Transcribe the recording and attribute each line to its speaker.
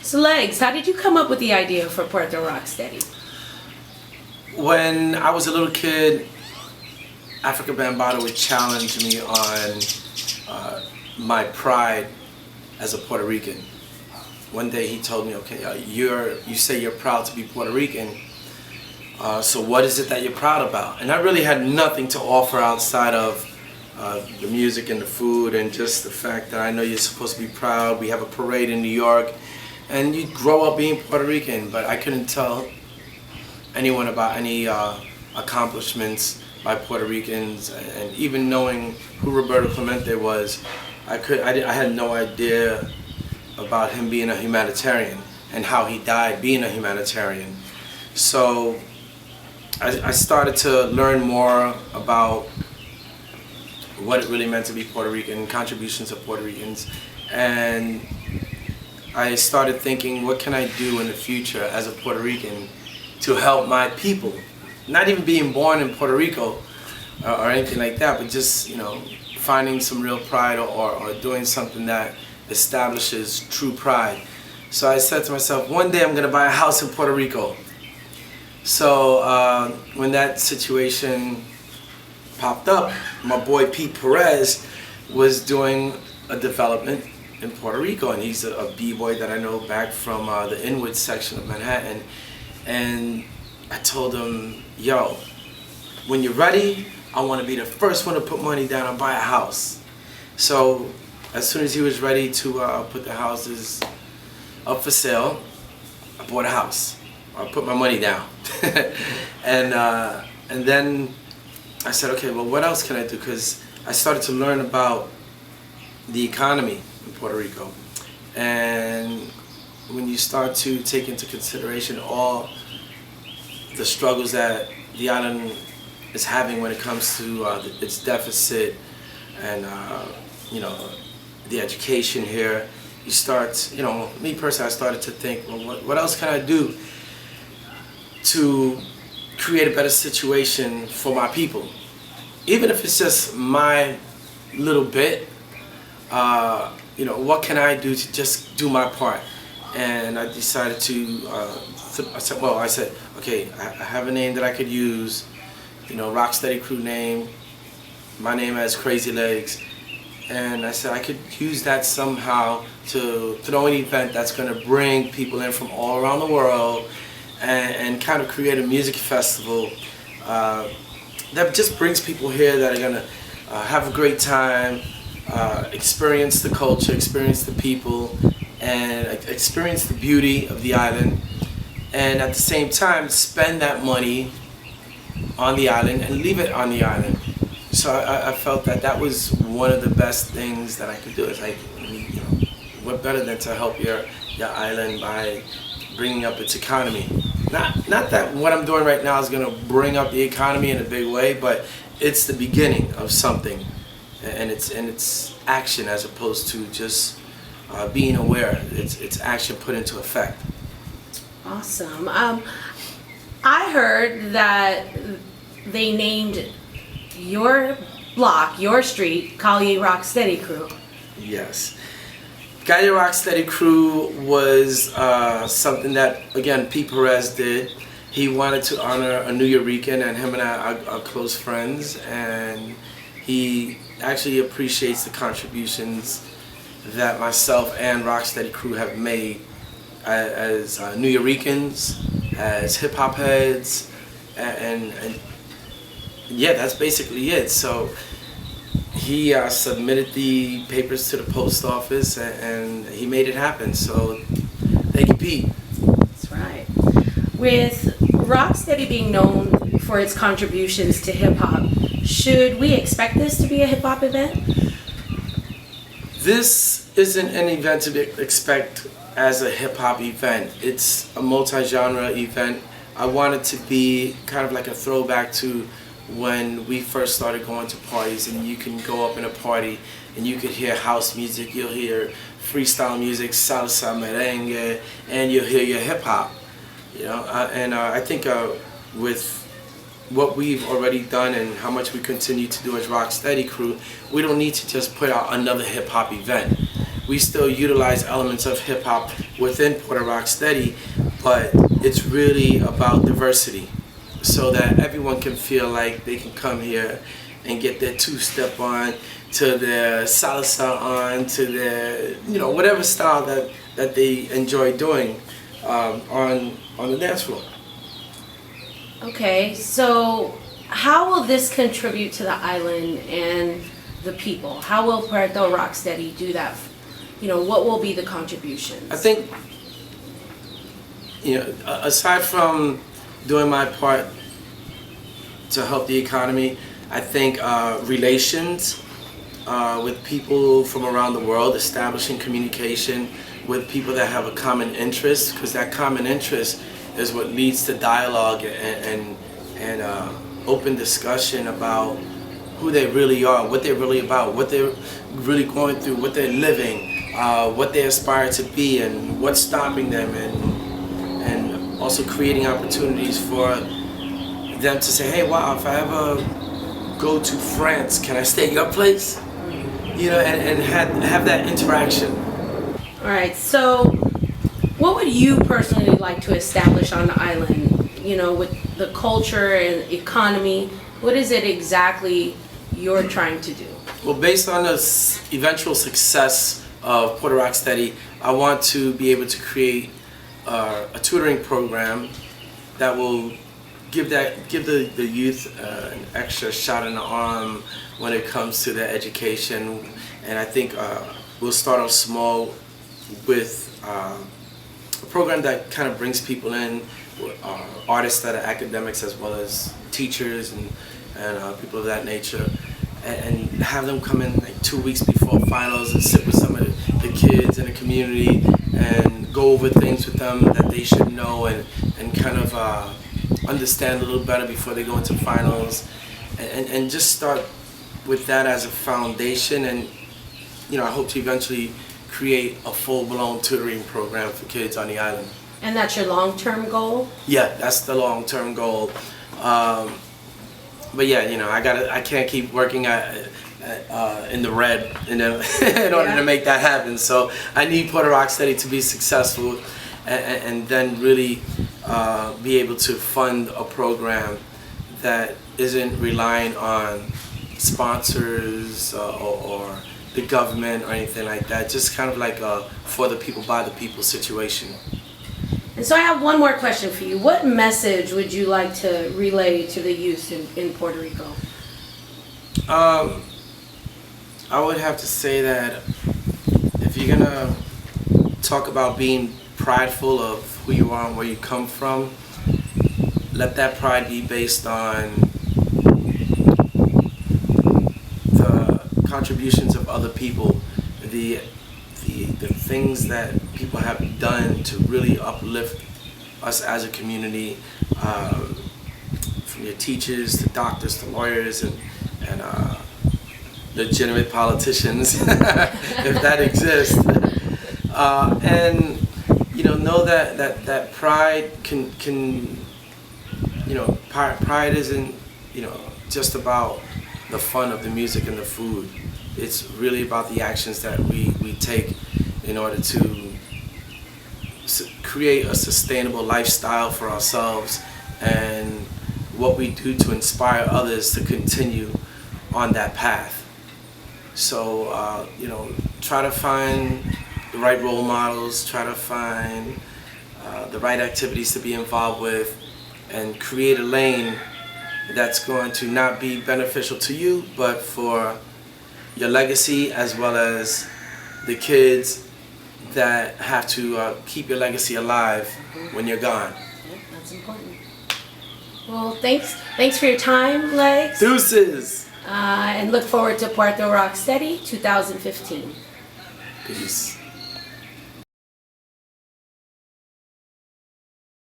Speaker 1: So Legs, how did you come up with the idea for Puerto Rock Steady?
Speaker 2: When I was a little kid, Africa Bambaataa would challenge me on my pride as a Puerto Rican. One day he told me, okay, you say you're proud to be Puerto Rican, so what is it that you're proud about? And I really had nothing to offer outside of the music and the food and just the fact that I know you're supposed to be proud. We have a parade in New York and you grow up being Puerto Rican, but I couldn't tell anyone about any accomplishments by Puerto Ricans, and even knowing who Roberto Clemente was, I had no idea about him being a humanitarian and how he died being a humanitarian. So I started to learn more about what it really meant to be Puerto Rican, contributions of Puerto Ricans, and I started thinking, what can I do in the future as a Puerto Rican to help my people? Not even being born in Puerto Rico or anything like that, but just, finding some real pride or doing something that establishes true pride. So I said to myself, one day I'm going to buy a house in Puerto Rico. So when that situation popped up, my boy Pete Perez was doing a development in Puerto Rico, and he's a b-boy that I know back from the Inwood section of Manhattan. And I told him, yo, when you're ready, I want to be the first one to put money down and buy a house. So as soon as he was ready to put the houses up for sale, I bought a house. I put my money down. and then I said, okay, well, what else can I do? Because I started to learn about the economy in Puerto Rico. And when you start to take into consideration all the struggles that the island is having when it comes to its deficit and the education here, you start, me personally, I started to think, well, what else can I do to create a better situation for my people? Even if it's just my little bit, what can I do to just do my part? And I decided to, I said, okay, I have a name that I could use, Rock Steady crew name, my name as Crazy Legs, and I said I could use that somehow to throw an event that's going to bring people in from all around the world and kind of create a music festival that just brings people here that are going to have a great time, experience the culture, experience the people, and experience the beauty of the island, and at the same time spend that money on the island and leave it on the island. So I felt that was one of the best things that I could do. It's like, what better than to help your island by bringing up its economy? Not that what I'm doing right now is going to bring up the economy in a big way, but it's the beginning of something, and it's action as opposed to just being aware. It's action put into effect.
Speaker 1: Awesome. I heard that they named your block, your street, Calle Rock Steady Crew.
Speaker 2: Yes. Calle Rock Steady Crew was something that, again, Pete Perez did. He wanted to honor a New Yorican, and him and I are close friends, and he actually appreciates the contributions that myself and Rock Steady Crew have made as New Yoricans, as hip-hop heads, and yeah, that's basically it. So he submitted the papers to the post office, and he made it happen. So thank you, Pete.
Speaker 1: That's right. With Rock Steady being known for its contributions to hip-hop, should we expect this to be a hip-hop event?
Speaker 2: This isn't an event to expect as a hip-hop event. It's a multi-genre event. I want it to be kind of like a throwback to when we first started going to parties, and you can go up in a party and you could hear house music, you'll hear freestyle music, salsa, merengue, and you'll hear your hip-hop. I think with what we've already done and how much we continue to do as Rock Steady Crew, we don't need to just put out another hip-hop event. we still utilize elements of hip hop within Puerto Rock Steady, but it's really about diversity, so that everyone can feel like they can come here and get their two-step on, to their salsa on, to their, whatever style that they enjoy doing on the dance floor.
Speaker 1: Okay, so how will this contribute to the island and the people? How will Puerto Rock Steady do that? What will be the contributions?
Speaker 2: I think, aside from doing my part to help the economy, I think relations with people from around the world, establishing communication with people that have a common interest, because that common interest is what leads to dialogue and open discussion about who they really are, what they're really about, what they're really going through, what they're living, what they aspire to be, and what's stopping them, and also creating opportunities for them to say, hey, wow, if I ever go to France, can I stay at your place? And have that interaction.
Speaker 1: All right, so what would you personally like to establish on the island, with the culture and economy? What is it exactly you're trying to do?
Speaker 2: Well, based on the eventual success of Puerto Rock Steady, I want to be able to create a tutoring program that will give the youth an extra shot in the arm when it comes to their education. And I think we'll start off small with a program that kind of brings people in, artists that are academics as well as teachers and people of that nature, and have them come in like 2 weeks before finals and sit with some of the kids in the community and go over things with them that they should know, and kind of understand a little better before they go into finals, and just start with that as a foundation. And I hope to eventually create a full-blown tutoring program for kids on the island.
Speaker 1: And that's your long-term goal?
Speaker 2: Yeah, that's the long-term goal. But yeah, I can't keep working in the red in order to make that happen. So I need Puerto Rock Steady to be successful, and then really be able to fund a program that isn't relying on sponsors or the government or anything like that. Just kind of like a for the people, by the people situation.
Speaker 1: And so I have one more question for you. What message would you like to relay to the youth in Puerto Rico?
Speaker 2: I would have to say that if you're gonna talk about being prideful of who you are and where you come from, let that pride be based on the contributions of other people, the things that people have done to really uplift us as a community, from your teachers to doctors to lawyers and legitimate politicians, if that exists. And know that pride can pride isn't just about the fun of the music and the food. It's really about the actions that we take in order to create a sustainable lifestyle for ourselves, and what we do to inspire others to continue on that path. So, try to find the right role models, try to find the right activities to be involved with, and create a lane that's going to not be beneficial to you, but for your legacy, as well as the kids that have to keep your legacy alive when you're gone.
Speaker 1: Yeah, that's important. Well, thanks for your time, Legs.
Speaker 2: Deuces!
Speaker 1: And look forward to Puerto Rock Steady 2015.
Speaker 2: Peace.